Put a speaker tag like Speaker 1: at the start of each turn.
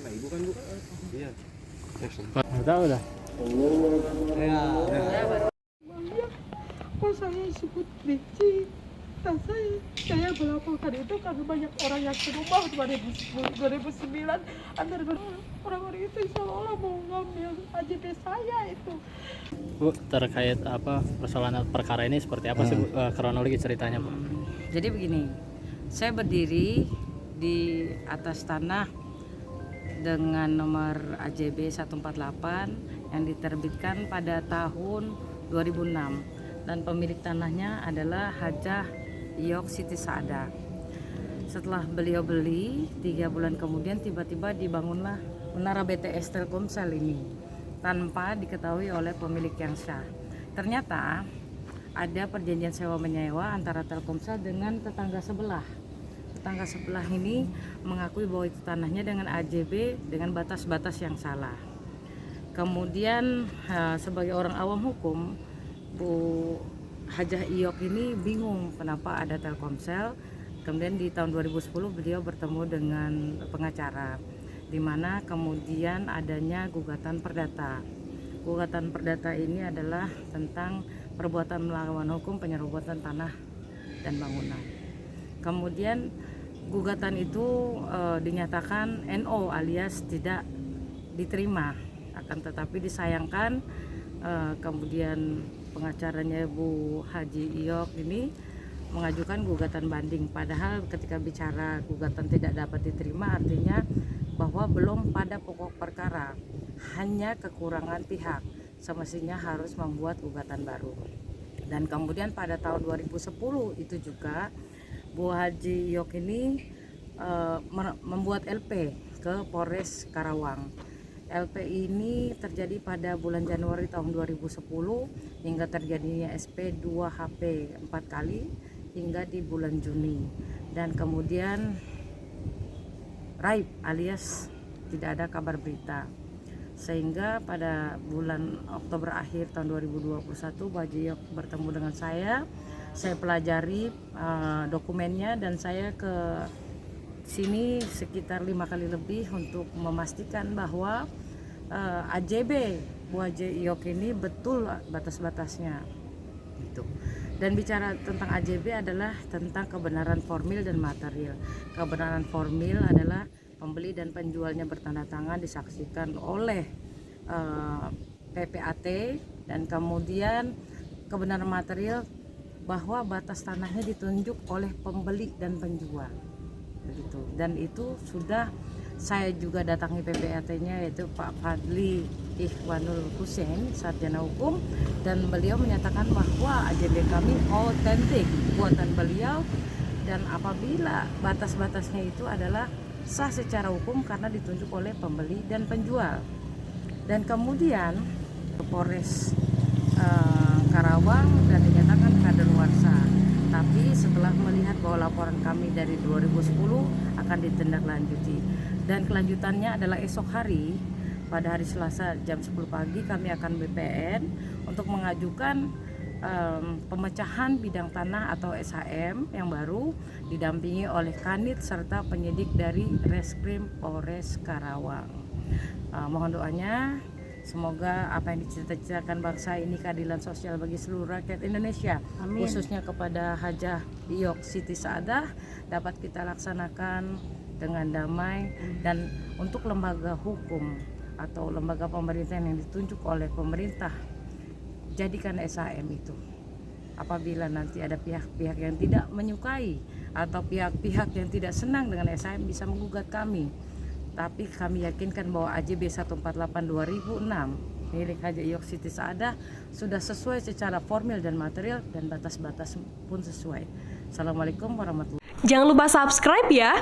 Speaker 1: anak ibu kan, Bu? Iya.
Speaker 2: Nggak tahu dah.
Speaker 1: Ya.
Speaker 3: Kok saya disebut benci? Nah, saya melaporkan itu karena banyak orang yang ke rumah 2009 antara orang-orang itu seolah mau ngambil AJP saya itu.
Speaker 2: Bu, terkait apa persoalan perkara ini seperti apa sih Bu? Kronologi ceritanya Bu?
Speaker 4: Jadi begini, saya berdiri di atas tanah dengan nomor AJB 148 yang diterbitkan pada tahun 2006 dan pemilik tanahnya adalah Hajah Iyok Siti Saada. Setelah beliau beli, 3 bulan kemudian tiba-tiba dibangunlah menara BTS Telkomsel ini tanpa diketahui oleh pemilik yang sah. Ternyata ada perjanjian sewa menyewa antara Telkomsel dengan tetangga sebelah. Tetangga sebelah ini mengakui bahwa itu tanahnya dengan AJB dengan batas-batas yang salah. Kemudian sebagai orang awam hukum, Bu Hajah Iyok ini bingung kenapa ada Telkomsel. Kemudian di tahun 2010 beliau bertemu dengan pengacara, di mana kemudian adanya gugatan perdata. Gugatan perdata ini adalah tentang perbuatan melawan hukum penyerobotan tanah dan bangunan. Kemudian gugatan itu dinyatakan NO alias tidak diterima, akan tetapi disayangkan kemudian pengacaranya Bu Haji Iyok ini mengajukan gugatan banding, padahal ketika bicara gugatan tidak dapat diterima artinya bahwa belum pada pokok perkara, hanya kekurangan pihak, semestinya harus membuat gugatan baru. Dan kemudian pada tahun 2010 itu juga Bu Haji Iyok ini membuat LP ke Polres Karawang. LP ini terjadi pada bulan Januari tahun 2010 hingga terjadinya SP 2HP 4 kali hingga di bulan Juni, dan kemudian raib alias tidak ada kabar berita, sehingga pada bulan Oktober akhir tahun 2021 Bu Haji Iyok bertemu dengan saya pelajari dokumennya dan saya ke sini sekitar 5 kali lebih untuk memastikan bahwa AJB Bu Haji Iyok ini betul batas-batasnya gitu. Dan bicara tentang AJB adalah tentang kebenaran formil dan material. Kebenaran formil adalah pembeli dan penjualnya bertanda tangan disaksikan oleh PPAT, dan kemudian kebenaran material bahwa batas tanahnya ditunjuk oleh pembeli dan penjual begitu. Dan itu sudah saya juga datangi PPAT-nya, yaitu Pak Fadli Ikhwanul Hussein, sarjana hukum, dan beliau menyatakan bahwa AJB kami otentik buatan beliau, dan apabila batas-batasnya itu adalah sah secara hukum karena ditunjuk oleh pembeli dan penjual. Dan kemudian ke Polres Karawang dan dinyatakan kadaluarsa. Tapi setelah melihat bahwa laporan kami dari 2010 akan ditindaklanjuti, dan kelanjutannya adalah esok hari pada hari Selasa jam 10 pagi kami akan BPN untuk mengajukan pemecahan bidang tanah atau SHM yang baru didampingi oleh Kanit serta penyidik dari Reskrim Polres Karawang. Mohon doanya, semoga apa yang dicita-citakan bangsa ini keadilan sosial bagi seluruh rakyat Indonesia. Amin. Khususnya kepada Hajah Iyok Siti Saada dapat kita laksanakan dengan damai. Dan untuk lembaga hukum atau lembaga pemerintahan yang ditunjuk oleh pemerintah, jadikan SHM itu. Apabila nanti ada pihak-pihak yang tidak menyukai atau pihak-pihak yang tidak senang dengan SHM bisa menggugat kami. Tapi kami yakinkan bahwa AJB 148 2006 milik Hajah Iyok Siti Saada sudah sesuai secara formil dan material, dan batas-batas pun sesuai. Assalamualaikum warahmatullahi wabarakatuh.
Speaker 5: Jangan lupa subscribe ya.